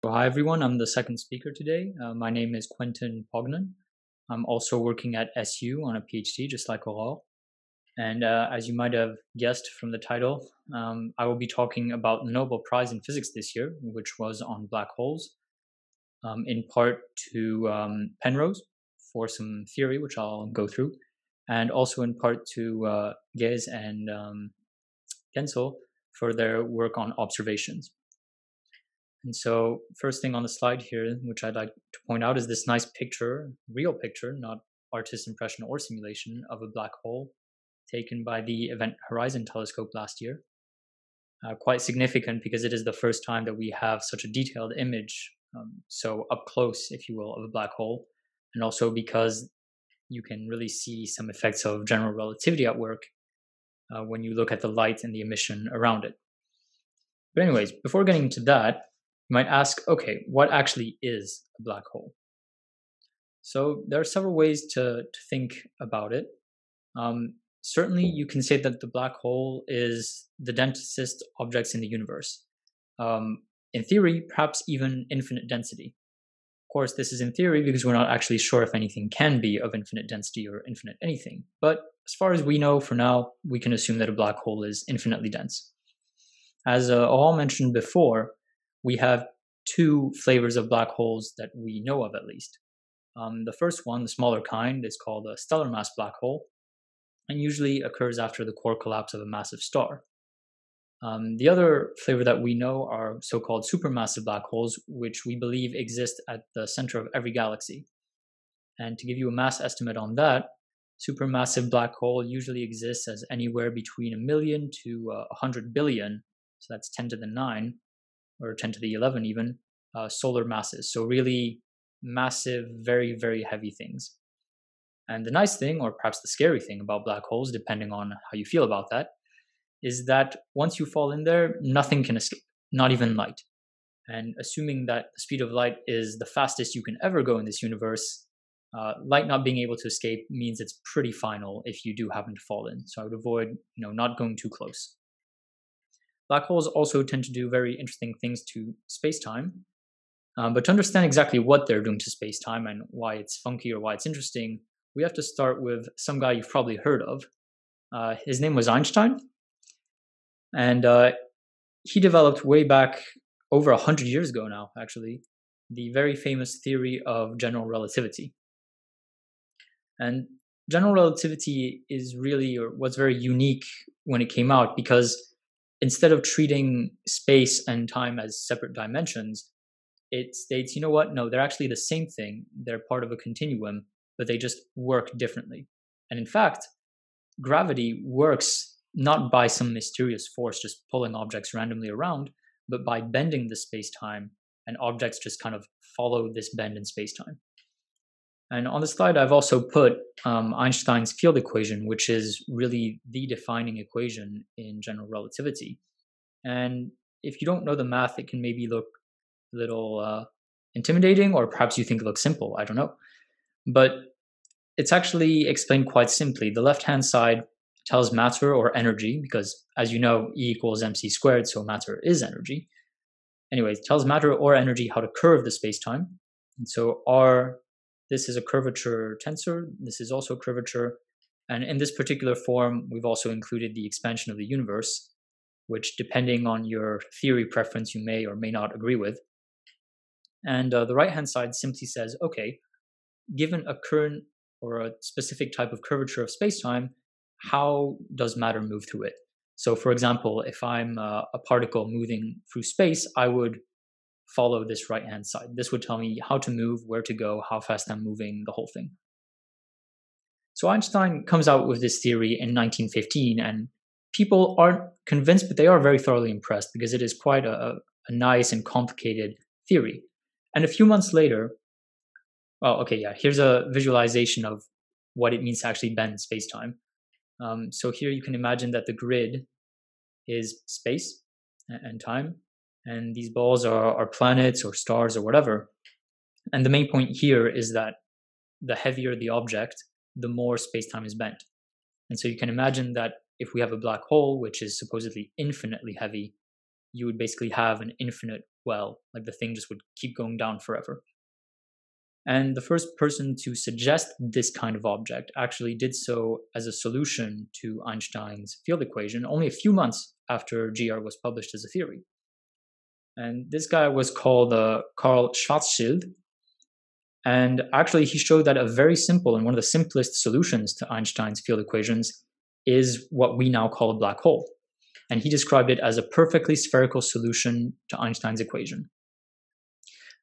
Hi everyone, I'm the second speaker today. My name is Quentin Pognan. I'm also working at SU on a PhD, just like Aurore. And as you might have guessed from the title, I will be talking about the Nobel Prize in Physics this year, which was on black holes, in part to Penrose for some theory, which I'll go through, and also in part to Gez and Gensel for their work on observations. And so first thing on the slide here, which I'd like to point out, is this nice picture, real picture, not artist's impression or simulation, of a black hole taken by the Event Horizon telescope last year. Quite significant because it is the first time that we have such a detailed image, so up close, if you will, of a black hole, and also because you can really see some effects of general relativity at work when you look at the light and the emission around it. But anyways, before getting into that, you might ask, okay, what actually is a black hole? So there are several ways to think about it. Certainly, you can say that the black hole is the densest objects in the universe. In theory, perhaps even infinite density. Of course, this is in theory because we're not actually sure if anything can be of infinite density or infinite anything. But as far as we know for now, we can assume that a black hole is infinitely dense. As all mentioned before, we have two flavors of black holes that we know of at least. The first one, the smaller kind, is called a stellar mass black hole, and usually occurs after the core collapse of a massive star. The other flavor that we know are so-called supermassive black holes, which we believe exist at the center of every galaxy. And to give you a mass estimate on that, supermassive black hole usually exists as anywhere between 1 million to 100 billion, so that's 10 to the 9, or 10 to the 11 even, solar masses. So really massive, very, very heavy things. And the nice thing, or perhaps the scary thing about black holes, depending on how you feel about that, is that once you fall in there, nothing can escape, not even light. And assuming that the speed of light is the fastest you can ever go in this universe, light not being able to escape means it's pretty final if you do happen to fall in. So I would avoid, not going too close. Black holes also tend to do very interesting things to space-time. But to understand exactly what they're doing to space-time and why it's funky or why it's interesting, we have to start with some guy you've probably heard of. His name was Einstein. And he developed way back over 100 years ago now, actually, the very famous theory of general relativity. And general relativity is really, or was very unique when it came out, because instead of treating space and time as separate dimensions, it states, you know what? No, they're actually the same thing. They're part of a continuum, but they just work differently. And in fact, gravity works not by some mysterious force just pulling objects randomly around, but by bending the space-time, and objects just kind of follow this bend in space-time. And on the slide, I've also put Einstein's field equation, which is really the defining equation in general relativity. And if you don't know the math, it can maybe look a little intimidating, or perhaps you think it looks simple. I don't know. But it's actually explained quite simply. The left-hand side tells matter or energy, because as you know, E equals mc squared, so matter is energy. Anyways, it tells matter or energy how to curve the space-time. And so this is a curvature tensor. This is also curvature. And in this particular form, we've also included the expansion of the universe, which depending on your theory preference, you may or may not agree with. And the right-hand side simply says, okay, given a current or a specific type of curvature of space-time, how does matter move through it? So for example, if I'm a particle moving through space, I would follow this right-hand side. This would tell me how to move, where to go, how fast I'm moving, the whole thing. So Einstein comes out with this theory in 1915, and people aren't convinced, but they are very thoroughly impressed because it is quite a nice and complicated theory. And a few months later, here's a visualization of what it means to actually bend space-time. So here you can imagine that the grid is space and time, and these balls are planets or stars or whatever. And the main point here is that the heavier the object, the more space-time is bent. And so you can imagine that if we have a black hole, which is supposedly infinitely heavy, you would basically have an infinite well, like the thing just would keep going down forever. And the first person to suggest this kind of object actually did so as a solution to Einstein's field equation only a few months after GR was published as a theory. And this guy was called Carl Schwarzschild. And actually, he showed that a very simple and one of the simplest solutions to Einstein's field equations is what we now call a black hole. And he described it as a perfectly spherical solution to Einstein's equation.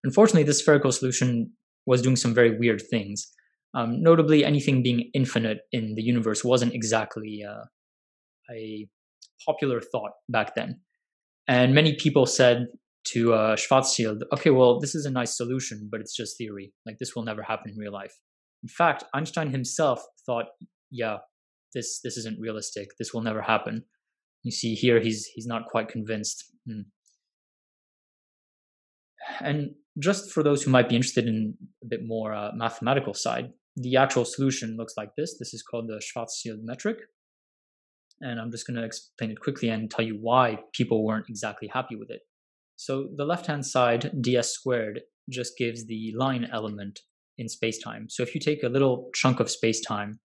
Unfortunately, this spherical solution was doing some very weird things. Notably, anything being infinite in the universe wasn't exactly a popular thought back then. And many people said to Schwarzschild, okay, well, this is a nice solution, but it's just theory. Like, this will never happen in real life. In fact, Einstein himself thought, yeah, this isn't realistic. This will never happen. You see here, he's not quite convinced. And just for those who might be interested in a bit more mathematical side, the actual solution looks like this. This is called the Schwarzschild Metric. And I'm just going to explain it quickly and tell you why people weren't exactly happy with it. So the left-hand side, ds squared, just gives the line element in space-time. So if you take a little chunk of space-time,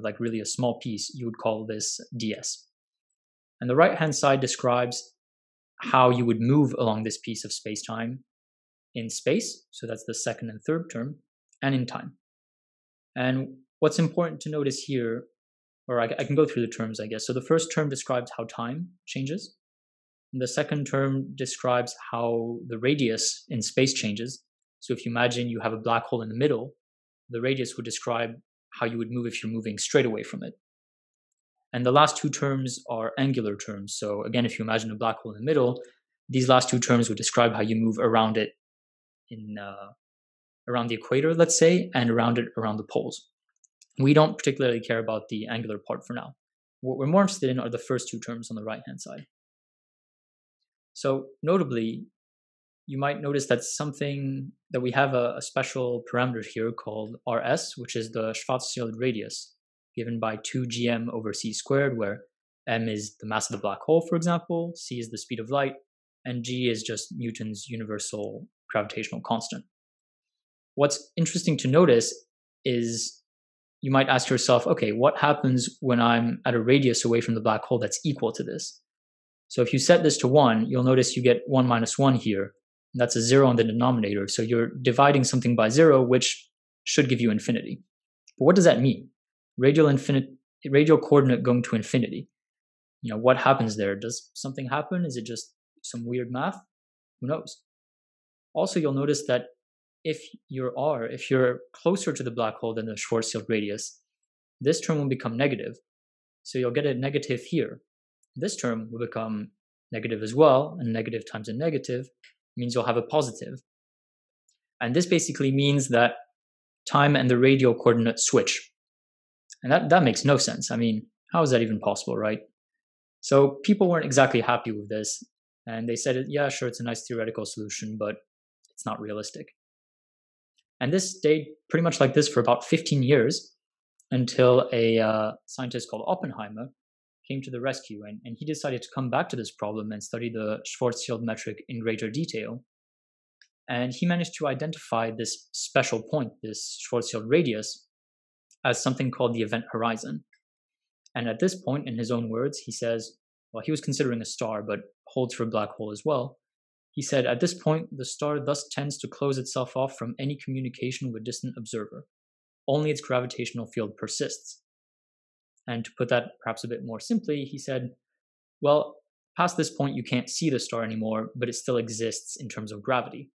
like really a small piece, you would call this ds. And the right-hand side describes how you would move along this piece of space-time in space, so that's the second and third term, and in time. And what's important to notice here, or I can go through the terms, I guess. So the first term describes how time changes. And the second term describes how the radius in space changes. So if you imagine you have a black hole in the middle, the radius would describe how you would move if you're moving straight away from it. And the last two terms are angular terms. So again, if you imagine a black hole in the middle, these last two terms would describe how you move around it around the equator, let's say, and around the poles. We don't particularly care about the angular part for now. What we're more interested in are the first two terms on the right-hand side. So notably, you might notice that we have a special parameter here called Rs, which is the Schwarzschild Radius, given by 2gm over c squared, where m is the mass of the black hole, for example, c is the speed of light, and g is just Newton's universal gravitational constant. What's interesting to notice is you might ask yourself, okay, what happens when I'm at a radius away from the black hole that's equal to this? So if you set this to 1, you'll notice you get 1 minus 1 here. And that's a 0 in the denominator. So you're dividing something by 0, which should give you infinity. But what does that mean? Radial coordinate going to infinity. What happens there? Does something happen? Is it just some weird math? Who knows? Also, you'll notice that if you're closer to the black hole than the Schwarzschild radius, this term will become negative. So you'll get a negative here. This term will become negative as well, and negative times a negative means you'll have a positive. And this basically means that time and the radial coordinate switch. And that makes no sense. I mean, how is that even possible, right? So people weren't exactly happy with this, and they said, yeah, sure, it's a nice theoretical solution, but it's not realistic. And this stayed pretty much like this for about 15 years until a scientist called Oppenheimer came to the rescue, and he decided to come back to this problem and study the Schwarzschild metric in greater detail. And he managed to identify this special point, this Schwarzschild radius, as something called the event horizon. And at this point, in his own words, he says, well, he was considering a star, but holds for a black hole as well. He said, at this point, the star thus tends to close itself off from any communication with a distant observer. Only its gravitational field persists. And to put that perhaps a bit more simply, he said, well, past this point, you can't see the star anymore, but it still exists in terms of gravity.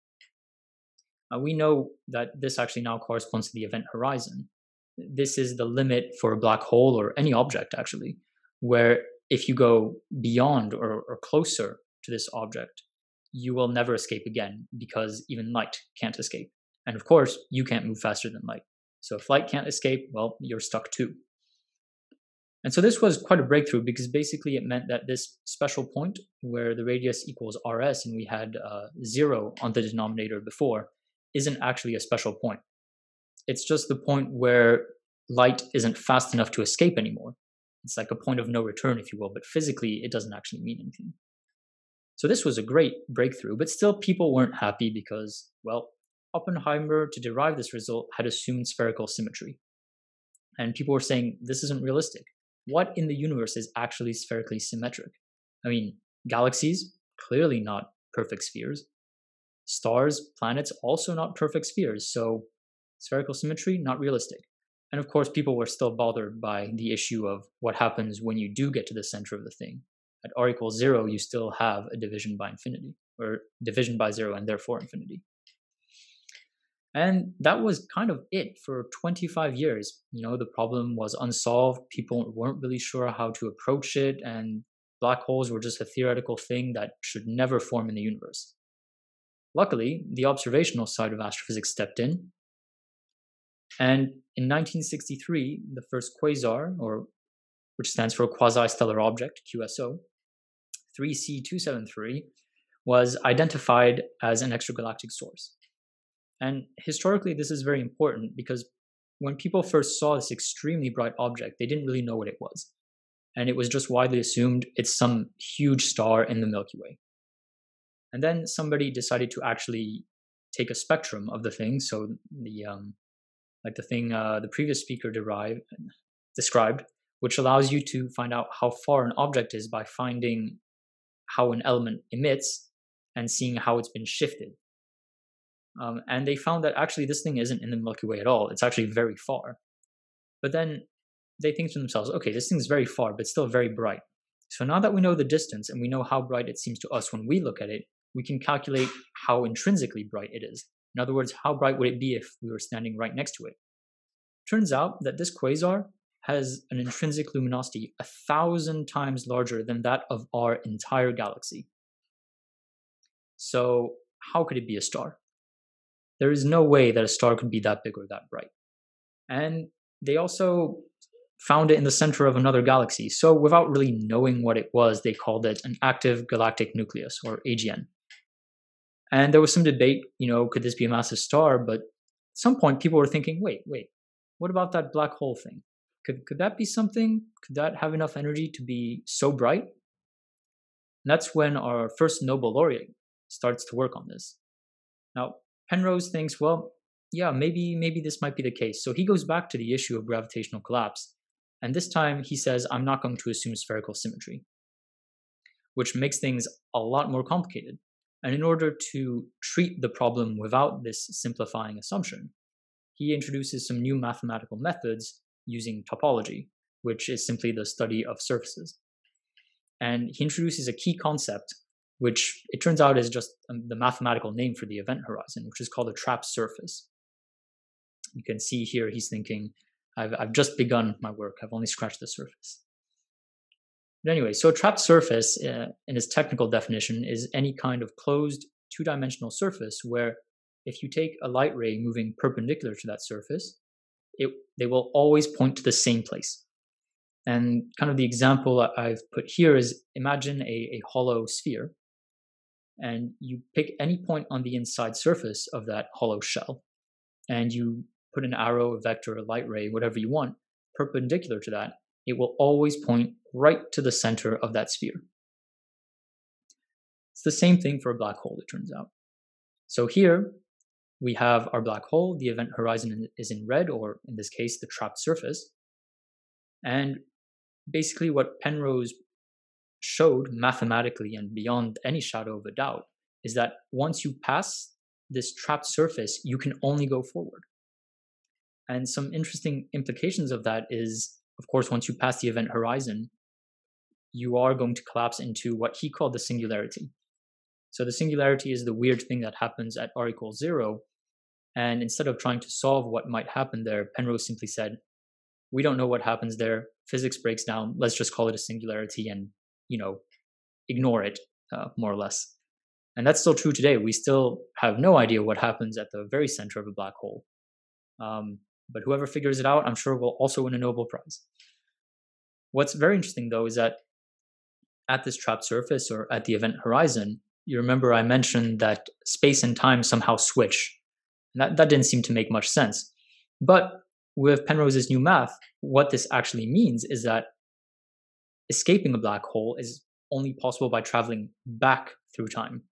We know that this actually now corresponds to the event horizon. This is the limit for a black hole or any object, actually, where if you go beyond or closer to this object, you will never escape again because even light can't escape. And of course, you can't move faster than light. So if light can't escape, well, you're stuck too. And so this was quite a breakthrough because basically it meant that this special point where the radius equals Rs and we had 0 on the denominator before isn't actually a special point. It's just the point where light isn't fast enough to escape anymore. It's like a point of no return, if you will, but physically it doesn't actually mean anything. So this was a great breakthrough, but still people weren't happy because, well, Oppenheimer, to derive this result, had assumed spherical symmetry. And people were saying, this isn't realistic. What in the universe is actually spherically symmetric? I mean, galaxies, clearly not perfect spheres. Stars, planets, also not perfect spheres. So spherical symmetry, not realistic. And of course, people were still bothered by the issue of what happens when you do get to the center of the thing. At r equals 0, you still have a division by infinity, or division by 0 and therefore infinity. And that was kind of it for 25 years. The problem was unsolved. People weren't really sure how to approach it, and black holes were just a theoretical thing that should never form in the universe. Luckily, the observational side of astrophysics stepped in. And in 1963, the first quasar, which stands for quasi-stellar object, QSO, 3C273, was identified as an extragalactic source. And historically, this is very important because when people first saw this extremely bright object, they didn't really know what it was. And it was just widely assumed it's some huge star in the Milky Way. And then somebody decided to actually take a spectrum of the thing. So the thing the previous speaker described, which allows you to find out how far an object is by finding how an element emits and seeing how it's been shifted. And they found that actually this thing isn't in the Milky Way at all. It's actually very far. But then they think to themselves, okay, this thing's very far, but still very bright. So now that we know the distance and we know how bright it seems to us when we look at it, we can calculate how intrinsically bright it is. In other words, how bright would it be if we were standing right next to it? Turns out that this quasar has an intrinsic luminosity 1,000 times larger than that of our entire galaxy. So how could it be a star? There is no way that a star could be that big or that bright. And they also found it in the center of another galaxy. So without really knowing what it was, they called it an active galactic nucleus, or AGN. And there was some debate, could this be a massive star? But at some point, people were thinking, wait, what about that black hole thing? Could that be something? Could that have enough energy to be so bright? And that's when our first Nobel laureate starts to work on this. Now, Penrose thinks, well, yeah, maybe this might be the case. So he goes back to the issue of gravitational collapse. And this time he says, I'm not going to assume spherical symmetry, which makes things a lot more complicated. And in order to treat the problem without this simplifying assumption, he introduces some new mathematical methods using topology, which is simply the study of surfaces. And he introduces a key concept, which it turns out is just the mathematical name for the event horizon, which is called a trapped surface. You can see here he's thinking, I've just begun my work. I've only scratched the surface. But anyway, so a trapped surface, in its technical definition, is any kind of closed two-dimensional surface where if you take a light ray moving perpendicular to that surface, they will always point to the same place. And kind of the example I've put here is imagine a hollow sphere, and you pick any point on the inside surface of that hollow shell, and you put an arrow, a vector, a light ray, whatever you want, perpendicular to that, it will always point right to the center of that sphere. It's the same thing for a black hole, it turns out. So here we have our black hole, the event horizon is in red, or in this case, the trapped surface. And basically what Penrose showed mathematically and beyond any shadow of a doubt is that once you pass this trapped surface, you can only go forward. And some interesting implications of that is, of course, once you pass the event horizon, you are going to collapse into what he called the singularity. So the singularity is the weird thing that happens at r equals 0. And instead of trying to solve what might happen there, Penrose simply said, we don't know what happens there. Physics breaks down. Let's just call it a singularity and, ignore it, more or less. And that's still true today. We still have no idea what happens at the very center of a black hole. But whoever figures it out, I'm sure will also win a Nobel Prize. What's very interesting, though, is that at this trapped surface or at the event horizon, you remember I mentioned that space and time somehow switch. And that didn't seem to make much sense. But with Penrose's new math, what this actually means is that escaping a black hole is only possible by traveling back through time,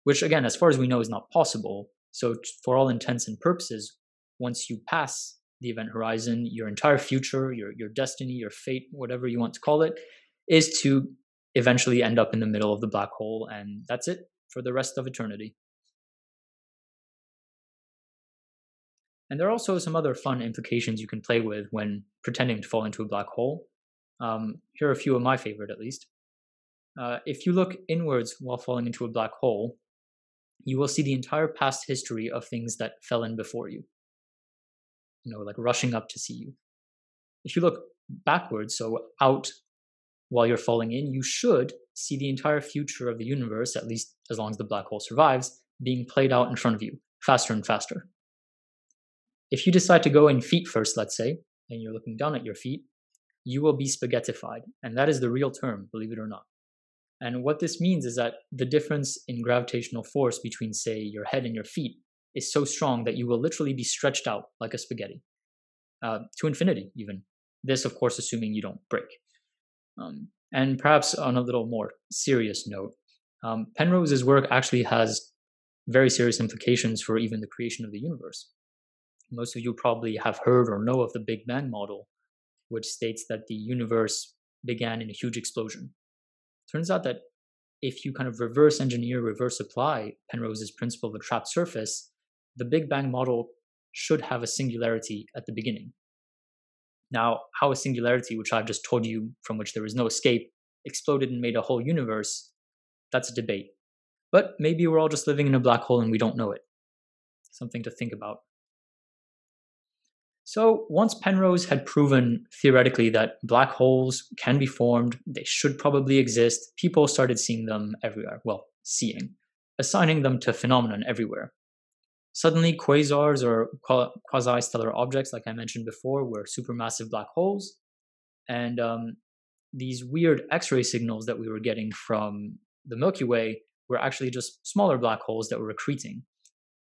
which again, as far as we know, is not possible. So for all intents and purposes, once you pass the event horizon, your entire future, your destiny, your fate, whatever you want to call it, is to eventually end up in the middle of the black hole, and that's it for the rest of eternity. And there are also some other fun implications you can play with when pretending to fall into a black hole. Here are a few of my favorite, at least. If you look inwards while falling into a black hole, you will see the entire past history of things that fell in before you, like rushing up to see you. If you look backwards, so out while you're falling in, you should see the entire future of the universe, at least as long as the black hole survives, being played out in front of you, faster and faster. If you decide to go in feet first, let's say, and you're looking down at your feet, you will be spaghettified. And that is the real term, believe it or not. And what this means is that the difference in gravitational force between, say, your head and your feet is so strong that you will literally be stretched out like a spaghetti, to infinity even. This, of course, assuming you don't break. And perhaps on a little more serious note, Penrose's work actually has very serious implications for even the creation of the universe. Most of you probably have heard or know of the Big Bang model, which states that the universe began in a huge explosion. Turns out that if you kind of reverse engineer, reverse apply Penrose's principle of a trapped surface, the Big Bang model should have a singularity at the beginning. Now, how a singularity, which I've just told you, from which there is no escape, exploded and made a whole universe, that's a debate. But maybe we're all just living in a black hole and we don't know it. Something to think about. So once Penrose had proven theoretically that black holes can be formed, they should probably exist, people started seeing them everywhere. Well, assigning them to phenomenon everywhere. Suddenly, quasars or quasi-stellar objects, like I mentioned before, were supermassive black holes. And these weird X-ray signals that we were getting from the Milky Way were actually just smaller black holes that were accreting.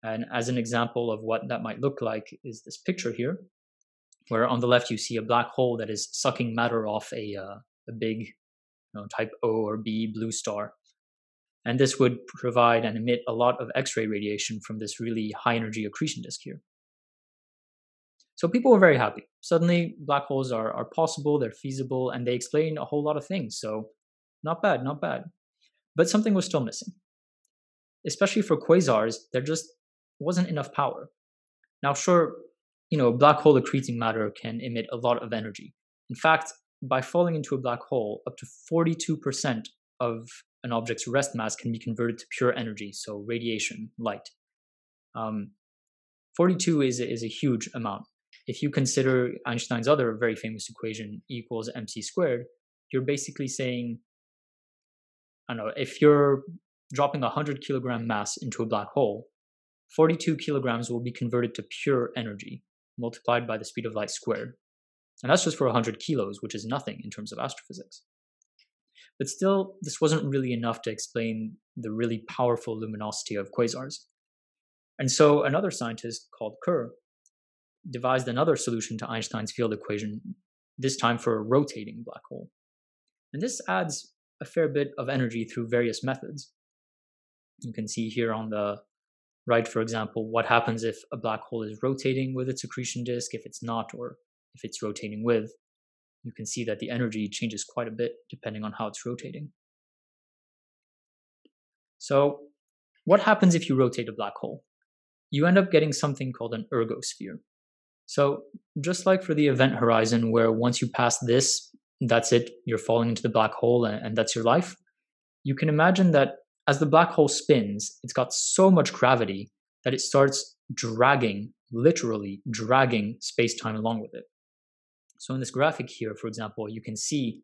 And as an example of what that might look like is this picture here, where on the left you see a black hole that is sucking matter off a big type O or B blue star. And this would provide and emit a lot of X-ray radiation from this really high-energy accretion disk here. So people were very happy. Suddenly, black holes are possible, they're feasible, and they explain a whole lot of things. So not bad, not bad. But something was still missing. Especially for quasars, there just wasn't enough power. Now, sure, black hole accreting matter can emit a lot of energy. In fact, by falling into a black hole, up to 42% of an object's rest mass can be converted to pure energy, so radiation, light. 42 is a huge amount. If you consider Einstein's other very famous equation, E equals mc squared, you're basically saying, if you're dropping 100 kilogram mass into a black hole, 42 kilograms will be converted to pure energy, multiplied by the speed of light squared. And that's just for 100 kilos, which is nothing in terms of astrophysics. But still, this wasn't really enough to explain the really powerful luminosity of quasars. And so another scientist called Kerr devised another solution to Einstein's field equation, this time for a rotating black hole. And this adds a fair bit of energy through various methods. You can see here on the right, for example, what happens if a black hole is rotating with its accretion disk, if it's not, or if it's rotating with. You can see that the energy changes quite a bit depending on how it's rotating. So what happens if you rotate a black hole? You end up getting something called an ergosphere. So just like for the event horizon, where once you pass this, that's it, you're falling into the black hole and that's your life, you can imagine that as the black hole spins, it's got so much gravity that it starts dragging, literally dragging space-time along with it. So in this graphic here, for example, you can see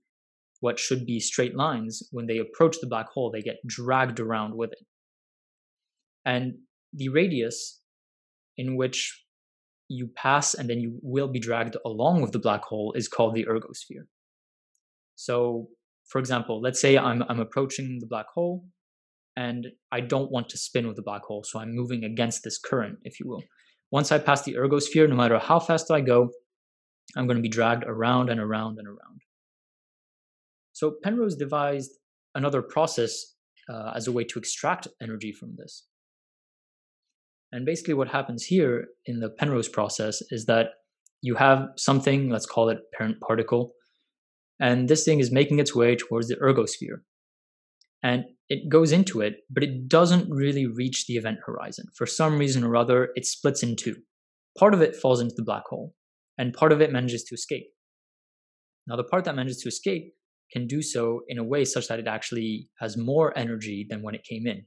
what should be straight lines. When they approach the black hole, they get dragged around with it. And the radius in which you pass and then you will be dragged along with the black hole is called the ergosphere. So, for example, let's say I'm approaching the black hole and I don't want to spin with the black hole, so I'm moving against this current, if you will. Once I pass the ergosphere, no matter how fast I go, I'm going to be dragged around and around and around. So Penrose devised another process as a way to extract energy from this. And basically what happens here in the Penrose process is that you have something, let's call it parent particle, and this thing is making its way towards the ergosphere. And it goes into it, but it doesn't really reach the event horizon. For some reason or other, it splits in two. Part of it falls into the black hole, and part of it manages to escape. Now, the part that manages to escape can do so in a way such that it actually has more energy than when it came in.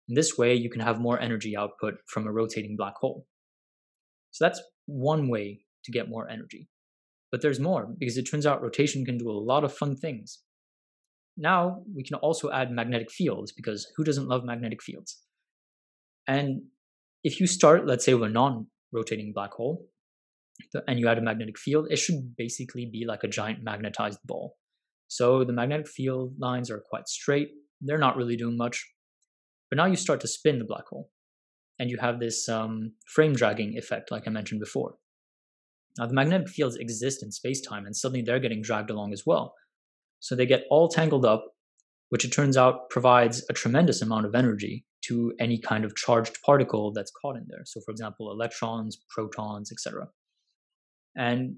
In this way, you can have more energy output from a rotating black hole. So that's one way to get more energy. But there's more, because it turns out rotation can do a lot of fun things. Now, we can also add magnetic fields, because who doesn't love magnetic fields? And if you start, let's say, with a non-rotating black hole, and you add a magnetic field, it should basically be like a giant magnetized ball. So the magnetic field lines are quite straight. They're not really doing much. But now you start to spin the black hole, and you have this frame dragging effect, like I mentioned before. Now, the magnetic fields exist in space-time, and suddenly they're getting dragged along as well. So they get all tangled up, which it turns out provides a tremendous amount of energy to any kind of charged particle that's caught in there. So, for example, electrons, protons, etc. And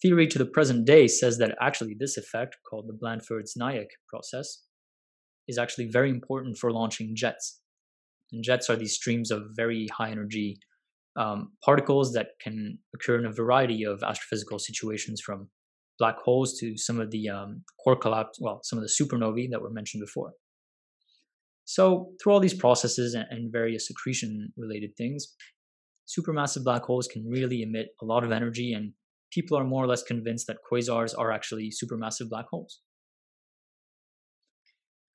theory to the present day says that actually this effect, called the Blandford-Znaiec process, is actually very important for launching jets. And jets are these streams of very high energy particles that can occur in a variety of astrophysical situations, from black holes to some of the core collapse, some of the supernovae that were mentioned before. So through all these processes and various accretion related things, supermassive black holes can really emit a lot of energy, and people are more or less convinced that quasars are actually supermassive black holes.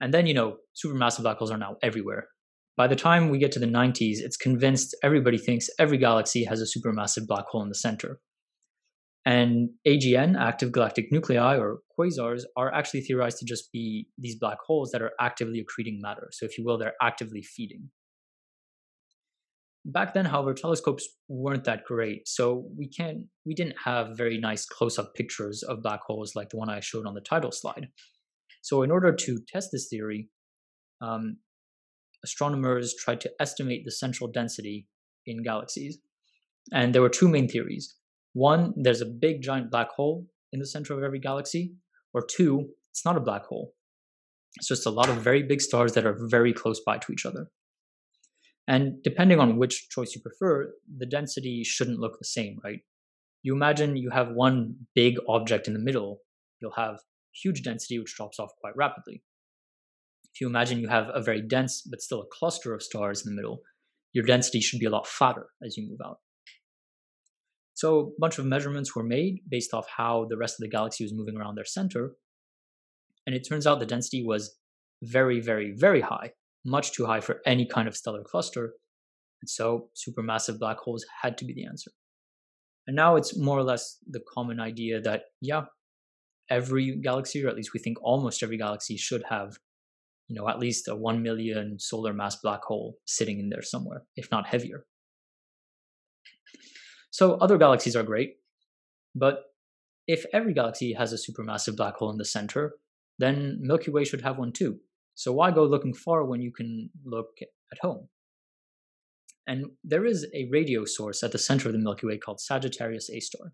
And then, supermassive black holes are now everywhere. By the time we get to the 90s, it's convinced everybody thinks every galaxy has a supermassive black hole in the center. And AGN, active galactic nuclei, or quasars, are actually theorized to just be these black holes that are actively accreting matter. So if you will, they're actively feeding. Back then, however, telescopes weren't that great, so we didn't have very nice close-up pictures of black holes like the one I showed on the title slide. So in order to test this theory, astronomers tried to estimate the central density in galaxies. And there were two main theories. One, there's a big giant black hole in the center of every galaxy. Or two, it's not a black hole. It's just a lot of very big stars that are very close by to each other. And depending on which choice you prefer, the density shouldn't look the same, right? You imagine you have one big object in the middle, you'll have huge density, which drops off quite rapidly. If you imagine you have a very dense, but still a cluster of stars in the middle, your density should be a lot flatter as you move out. So a bunch of measurements were made based off how the rest of the galaxy was moving around their center. And it turns out the density was very, very, very high, much too high for any kind of stellar cluster. And so supermassive black holes had to be the answer. And now it's more or less the common idea that, every galaxy, or at least we think almost every galaxy, should have, at least a 1 million solar mass black hole sitting in there somewhere, if not heavier. So other galaxies are great, but if every galaxy has a supermassive black hole in the center, then Milky Way should have one too. So why go looking far when you can look at home? And there is a radio source at the center of the Milky Way called Sagittarius A star.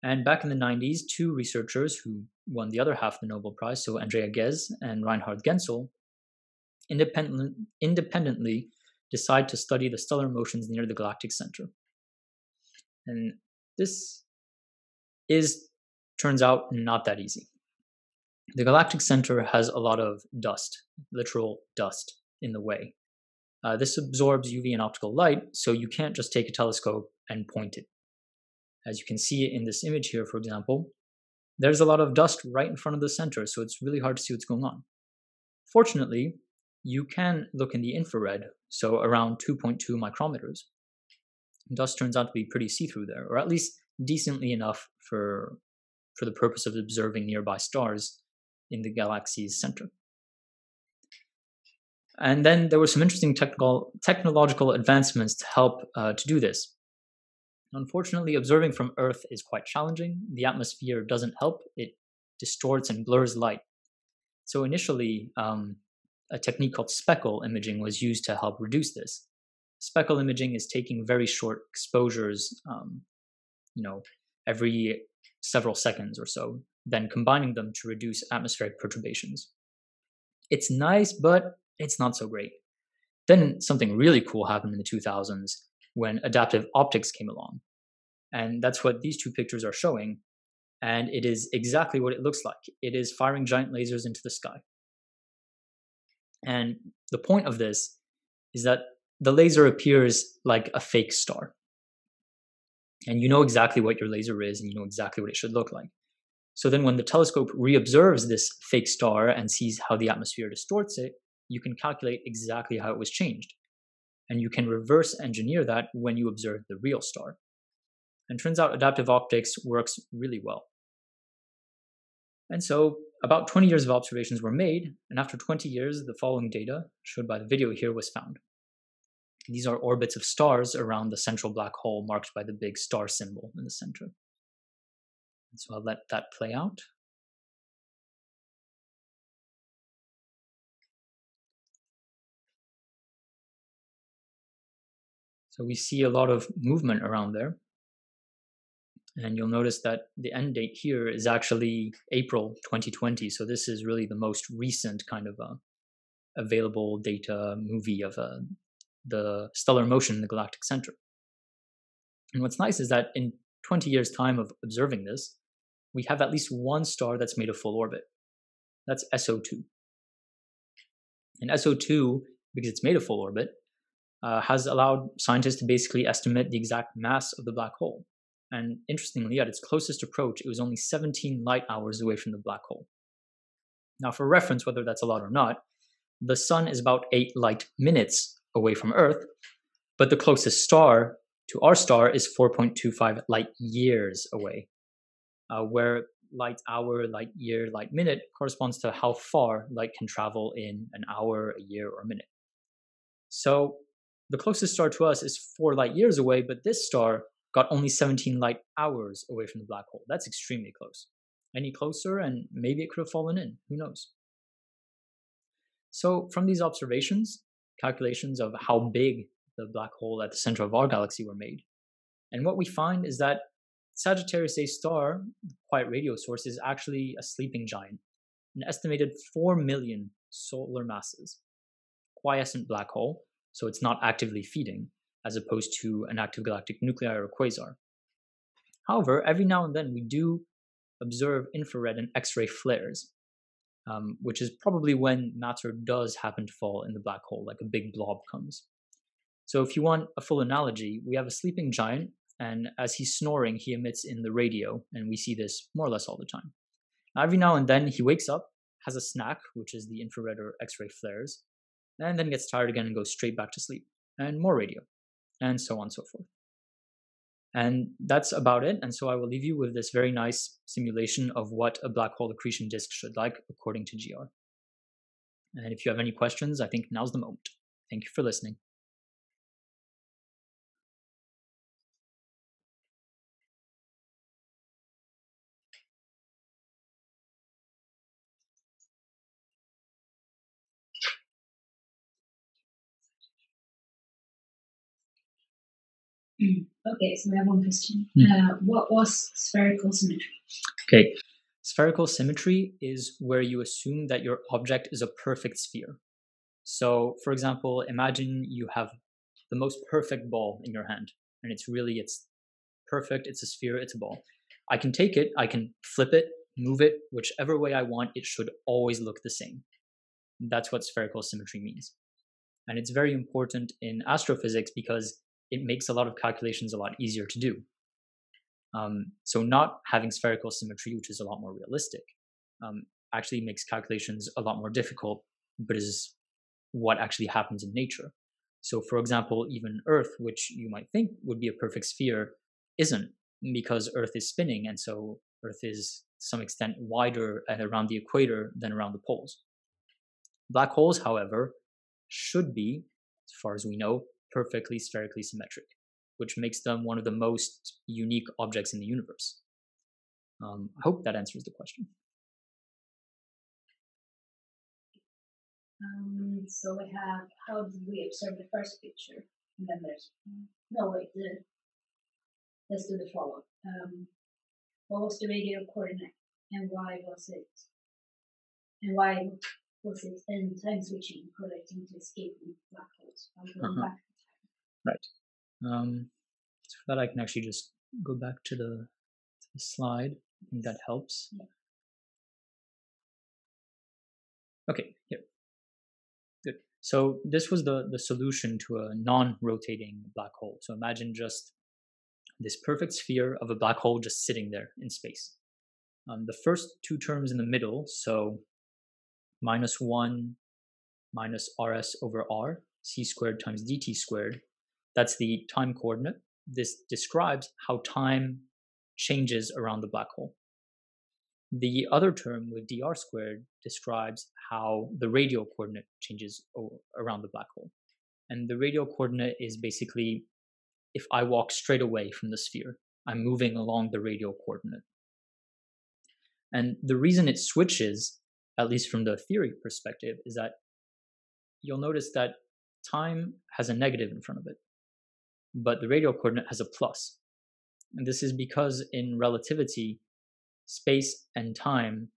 And back in the 90s, two researchers who won the other half of the Nobel Prize, so Andrea Ghez and Reinhard Genzel, independently decide to study the stellar motions near the galactic center. And this turns out not that easy. The galactic center has a lot of dust, literal dust, in the way. This absorbs UV and optical light, so you can't just take a telescope and point it. As you can see in this image here, for example, there's a lot of dust right in front of the center, so it's really hard to see what's going on. Fortunately, you can look in the infrared, so around 2.2 micrometers. Dust turns out to be pretty see-through there, or at least decently enough for the purpose of observing nearby stars in the galaxy's center. And then there were some interesting technological advancements to help to do this. Unfortunately, observing from Earth is quite challenging. The atmosphere doesn't help. It distorts and blurs light. So initially, a technique called Speckle Imaging was used to help reduce this. Speckle Imaging is taking very short exposures, every several seconds or so, then combining them to reduce atmospheric perturbations. It's nice, but it's not so great. Then something really cool happened in the 2000s when adaptive optics came along. And that's what these two pictures are showing. And it is exactly what it looks like. It is firing giant lasers into the sky. And the point of this is that the laser appears like a fake star. And you know exactly what your laser is, and you know exactly what it should look like. So then when the telescope reobserves this fake star and sees how the atmosphere distorts it, you can calculate exactly how it was changed. And you can reverse engineer that when you observe the real star. And turns out adaptive optics works really well. And so about 20 years of observations were made, and after 20 years, the following data, showed by the video here, was found. These are orbits of stars around the central black hole marked by the big star symbol in the center. And so I'll let that play out. So we see a lot of movement around there. And you'll notice that the end date here is actually April 2020. So this is really the most recent kind of available data movie of the stellar motion in the galactic center. And what's nice is that in 20 years' time of observing this, we have at least one star that's made a full orbit. That's SO2. And SO2, because it's made a full orbit, has allowed scientists to basically estimate the exact mass of the black hole. And interestingly, at its closest approach, it was only 17 light hours away from the black hole. Now, for reference, whether that's a lot or not, the sun is about 8 light minutes away from Earth, but the closest star to our star is 4.25 light years away, where light hour, light year, light minute corresponds to how far light can travel in an hour, a year, or a minute. So the closest star to us is 4 light years away, but this star got only 17 light hours away from the black hole. That's extremely close. Any closer, and maybe it could have fallen in. Who knows? So from these observations, calculations of how big the black hole at the center of our galaxy were made. And what we find is that Sagittarius A star, the quiet radio source, is actually a sleeping giant, an estimated 4 million solar masses. Quiescent black hole, so it's not actively feeding, as opposed to an active galactic nuclei or a quasar. However, every now and then we do observe infrared and X-ray flares, which is probably when matter does happen to fall in the black hole, like a big blob comes. So if you want a full analogy, we have a sleeping giant, and as he's snoring, he emits in the radio, and we see this more or less all the time. Now, every now and then he wakes up, has a snack, which is the infrared or X-ray flares, and then gets tired again and goes straight back to sleep, and more radio, and so on and so forth. And that's about it. And so I will leave you with this very nice simulation of what a black hole accretion disk should like according to GR. And if you have any questions, I think now's the moment. Thank you for listening. Okay, so I have one question. What was spherical symmetry? Okay, spherical symmetry is where you assume that your object is a perfect sphere. So, for example, imagine you have the most perfect ball in your hand, and it's perfect, it's a sphere, it's a ball. I can take it, I can flip it, move it, whichever way I want, it should always look the same. That's what spherical symmetry means. And it's very important in astrophysics because it makes a lot of calculations a lot easier to do. So not having spherical symmetry, which is a lot more realistic, actually makes calculations a lot more difficult, but is what actually happens in nature. So for example, even Earth, which you might think would be a perfect sphere, isn't, because Earth is spinning, and so Earth is to some extent wider around the equator than around the poles. Black holes, however, should be, as far as we know, perfectly spherically symmetric, which makes them one of the most unique objects in the universe. I hope that answers the question. So we have, how did we observe the first picture? And then there's, no wait, let's do the follow-up. What was the radial coordinate and why was it in time switching correlating to escaping black holes? Going back. Right. So for that, I can actually just go back to the slide. I think that helps. Yeah. Okay, here. Good. So this was the solution to a non-rotating black hole. So imagine just this perfect sphere of a black hole just sitting there in space. The first two terms in the middle, so -1 minus rs over r, c squared times dt squared, that's the time coordinate. This describes how time changes around the black hole. The other term with dr squared describes how the radial coordinate changes around the black hole. And the radial coordinate is basically, if I walk straight away from the sphere, I'm moving along the radial coordinate. And the reason it switches, at least from the theory perspective, is that you'll notice that time has a negative in front of it, but the radial coordinate has a plus. And this is because in relativity, space and time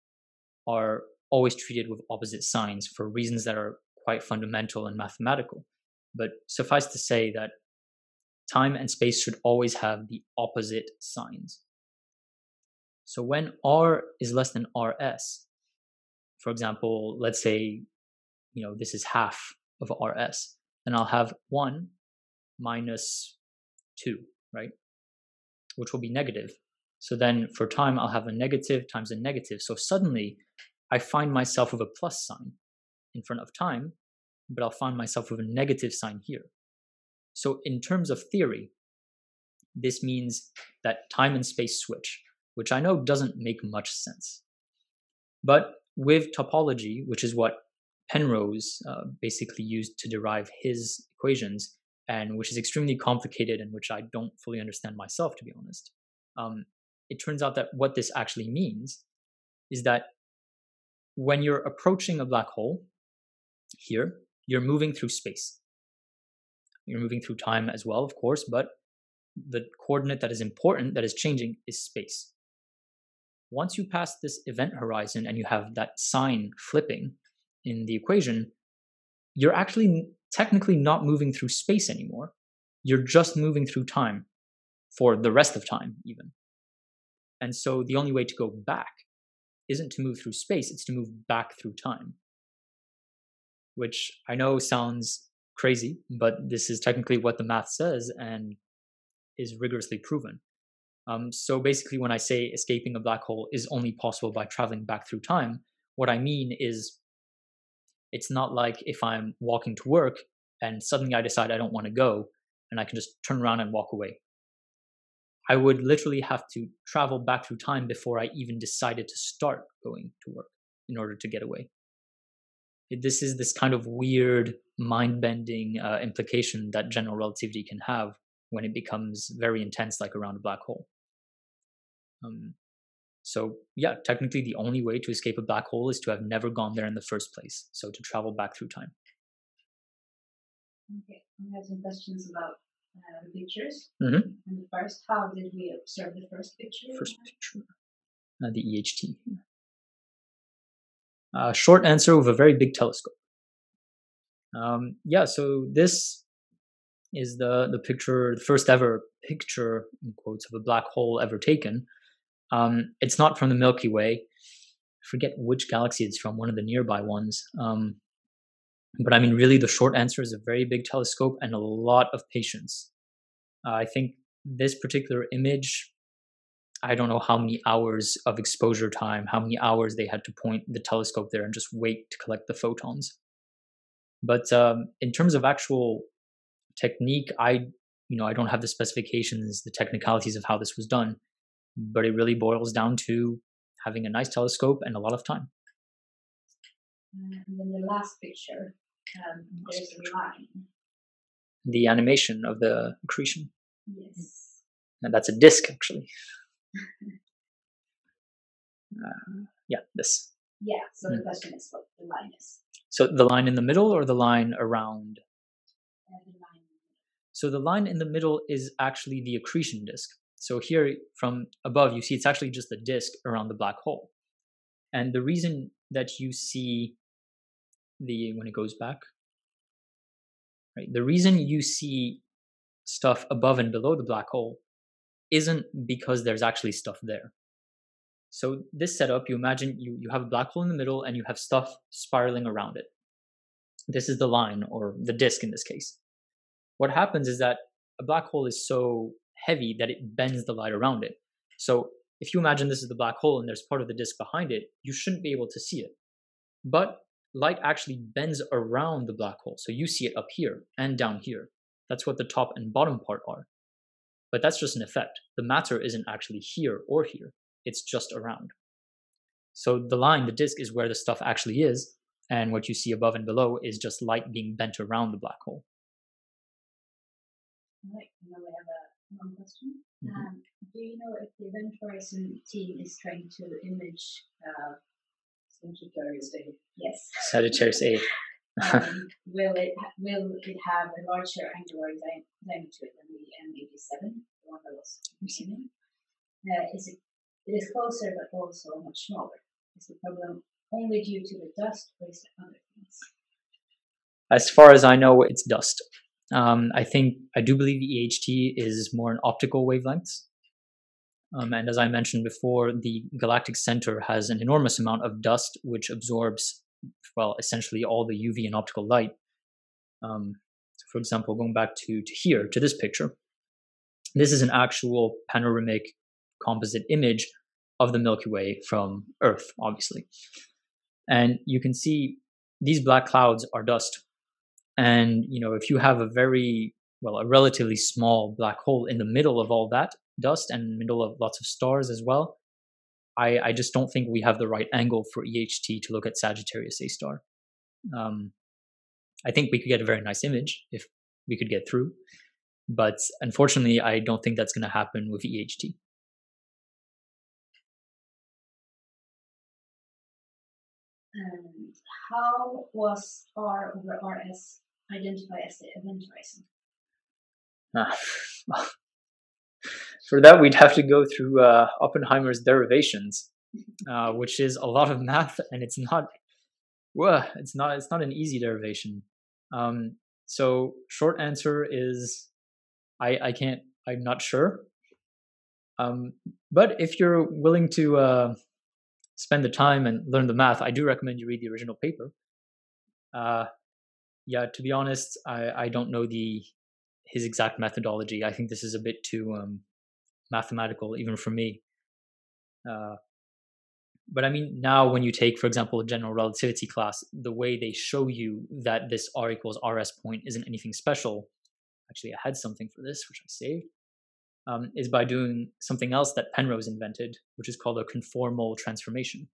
are always treated with opposite signs for reasons that are quite fundamental and mathematical. But suffice to say that time and space should always have the opposite signs. So when r is less than rs, for example, let's say, this is half of rs, then I'll have 1 minus 2, right? Which will be negative. So then for time, I'll have a negative times a negative. So suddenly I find myself with a plus sign in front of time, but I'll find myself with a negative sign here. So in terms of theory, this means that time and space switch, which I know doesn't make much sense. But with topology, which is what Penrose basically used to derive his equations, and which is extremely complicated and which I don't fully understand myself, to be honest, it turns out that what this actually means is that when you're approaching a black hole here, you're moving through space. You're moving through time as well, of course, but the coordinate that is important, that is changing, is space. Once you pass this event horizon and you have that sign flipping in the equation, you're actually technically not moving through space anymore. You're just moving through time for the rest of time, even. And so the only way to go back isn't to move through space, it's to move back through time. Which I know sounds crazy, but this is technically what the math says and is rigorously proven. So basically when I say escaping a black hole is only possible by traveling back through time, what I mean is it's not like if I'm walking to work and suddenly I decide I don't want to go and I can just turn around and walk away. I would literally have to travel back through time before I even decided to start going to work in order to get away. This is this kind of weird, mind-bending implication that general relativity can have when it becomes very intense, like around a black hole. So yeah, technically the only way to escape a black hole is to have never gone there in the first place. So to travel back through time. Okay, we have some questions about the pictures. Mm-hmm. And the first, how did we observe the first picture? First picture, the EHT. Short answer, with a very big telescope. Yeah, so this is the picture, the first ever picture, in quotes, of a black hole ever taken. It's not from the Milky Way. I forget which galaxy it's from, one of the nearby ones. But I mean, really, the short answer is a very big telescope and a lot of patience. I think this particular image, I don't know how many hours of exposure time, how many hours they had to point the telescope there and just wait to collect the photons. But in terms of actual technique, I don't have the specifications, the technicalities of how this was done, but it really boils down to having a nice telescope and a lot of time. And then the last picture, there's a line. The animation of the accretion. Yes. And that's a disk, actually. Yeah, this. Yeah, so the question is what the line is. So the line in the middle or the line around? The line. So the line in the middle is actually the accretion disk. So here from above, you see it's actually just the disk around the black hole. And the reason that you see when it goes back, right? The reason you see stuff above and below the black hole isn't because there's actually stuff there. So this setup, you imagine you have a black hole in the middle and you have stuff spiraling around it. This is the line, or the disk in this case. What happens is that a black hole is so heavy that it bends the light around it. So if you imagine this is the black hole and there's part of the disk behind it, you shouldn't be able to see it. But light actually bends around the black hole. So you see it up here and down here. That's what the top and bottom part are. But that's just an effect. The matter isn't actually here or here. It's just around. So the line, the disk, is where the stuff actually is. And what you see above and below is just light being bent around the black hole. Right, now we have one question. Do you know if the event horizon team is trying to image Sagittarius A? Yes. Sagittarius A. Will it have a larger angular diameter than the M87, the one that was mentioned? It is closer but also much smaller. Is the problem only due to the dust or is there other things? As far as I know, it's dust. I do believe the EHT is more in optical wavelengths. And as I mentioned before, the galactic center has an enormous amount of dust which absorbs, well, essentially all the UV and optical light. For example, going back to here, to this picture, this is an actual panoramic composite image of the Milky Way from Earth, obviously. And you can see these black clouds are dust. And, if you have a relatively small black hole in the middle of all that dust and middle of lots of stars as well, I just don't think we have the right angle for EHT to look at Sagittarius A star. I think we could get a very nice image if we could get through, but unfortunately, I don't think that's going to happen with EHT. And how was R over RS identified as the event horizon? For that, we'd have to go through Oppenheimer's derivations, which is a lot of math, and it's not an easy derivation. So short answer is I'm not sure. But if you're willing to spend the time and learn the math, I do recommend you read the original paper. To be honest, I don't know his exact methodology. I think this is a bit too mathematical, even for me. But I mean, now when you take, for example, a general relativity class, the way they show you that this R equals RS point isn't anything special. Actually, I had something for this, which I saved. Is by doing something else that Penrose invented, which is called a conformal transformation.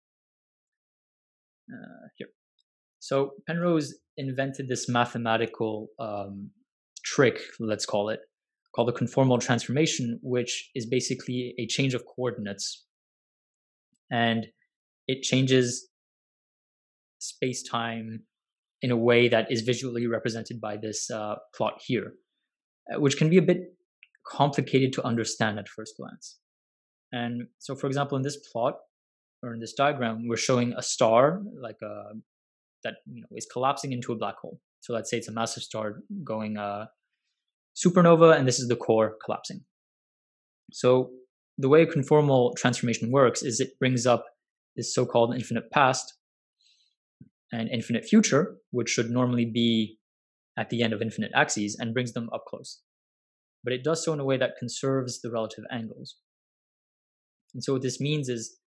Here. So Penrose invented this mathematical trick, let's call it, called the conformal transformation, which is basically a change of coordinates. And it changes space-time in a way that is visually represented by this plot here, which can be a bit complicated to understand at first glance. And so, for example, in this plot, or in this diagram, we're showing a star that is collapsing into a black hole. So let's say it's a massive star going supernova, and this is the core collapsing. So the way a conformal transformation works is it brings up this so-called infinite past and infinite future, which should normally be at the end of infinite axes, and brings them up close. But it does so in a way that conserves the relative angles. And so what this means is,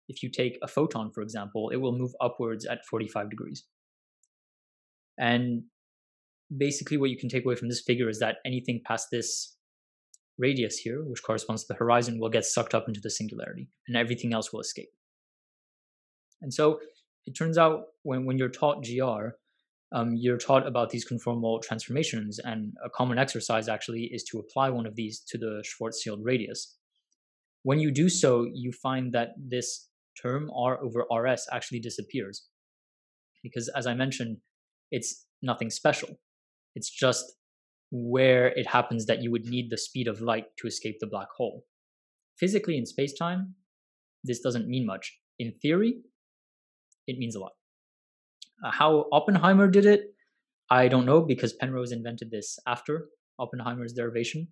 if you take a photon, for example, it will move upwards at 45 degrees. And basically what you can take away from this figure is that anything past this radius here, which corresponds to the horizon, will get sucked up into the singularity, and everything else will escape. And so it turns out when you're taught GR, you're taught about these conformal transformations, and a common exercise actually is to apply one of these to the Schwarzschild radius. When you do so, you find that this term R over RS actually disappears, because, as I mentioned, it's nothing special. It's just where it happens that you would need the speed of light to escape the black hole. Physically, in space-time, this doesn't mean much. In theory, it means a lot. How Oppenheimer did it, I don't know, because Penrose invented this after Oppenheimer's derivation.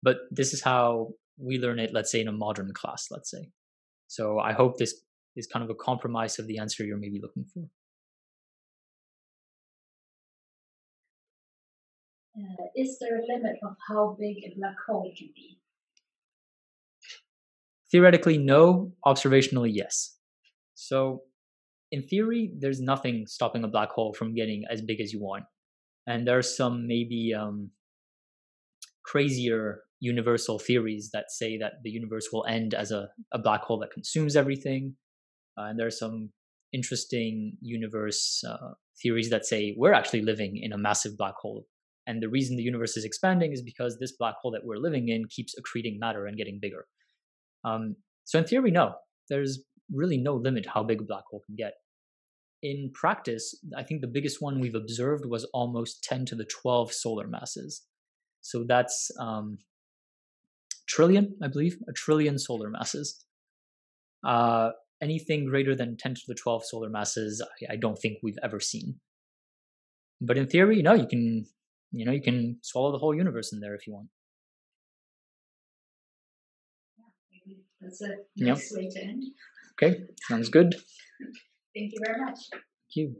But this is how we learn it, let's say, in a modern class, let's say. So I hope this is kind of a compromise of the answer you're maybe looking for. Is there a limit of how big a black hole can be? Theoretically, no. Observationally, yes. So in theory, there's nothing stopping a black hole from getting as big as you want. And there are some maybe crazier universal theories that say that the universe will end as a black hole that consumes everything. And there are some interesting universe theories that say we're actually living in a massive black hole. And the reason the universe is expanding is because this black hole that we're living in keeps accreting matter and getting bigger. So in theory, no, there's really no limit how big a black hole can get. In practice, I think the biggest one we've observed was almost 10 to the 12 solar masses. So that's trillion, I believe, a trillion solar masses. Anything greater than 10 to the 12 solar masses, I don't think we've ever seen. But in theory, no, you can swallow the whole universe in there if you want. Yeah, that's a nice way to end. Okay, sounds good. Thank you very much. Thank you.